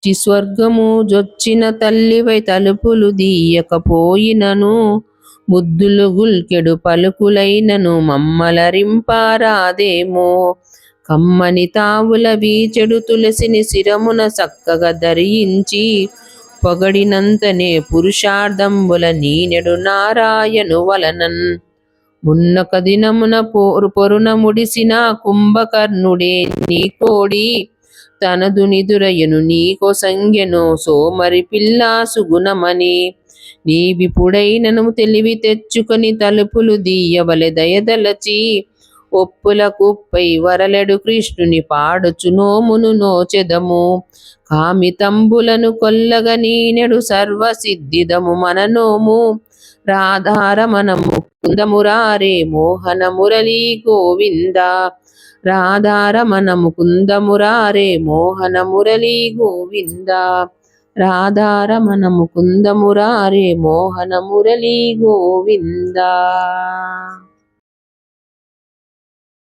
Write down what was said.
ముక్తి స్వర్గము జొచ్చిన తల్లివై తలుపులు దీయకపోయినను ముద్దులు గుల్కెడు పలుకులైనను మమ్మలరింపారాదేమో. కమ్మని తావుల వీచెడు తులసిని శిరమున చక్కగా ధరించి పొగడినంతనే పురుషార్థంబుల నీనెడు నారాయణు వలనన్. మున్నొక దినమున పొరున ముడిసిన కుంభకర్ణుడే నీ కోడి తనదు నిదురయను నీకో సంజ్ఞను సోమరి పిల్లా సుగుణమని. నీవిపుడైనను తెలివి తెచ్చుకొని తలుపులు దీయవలె దయదలచి ఒప్పుల కుప్పై వరలెడు కృష్ణుని పాడుచు నోమును నోచెదము. కామితంబులను కొల్లగ నీనెడు సర్వసిద్ధిదము మన నోము. రాధారమణము కుందమురారే మోహన మురళీ గోవింద. రాధారమణము కుందమురారే మోహన మురళీ గోవింద. రాధారమణము కుందమురారే మోహన మురళీ గోవింద.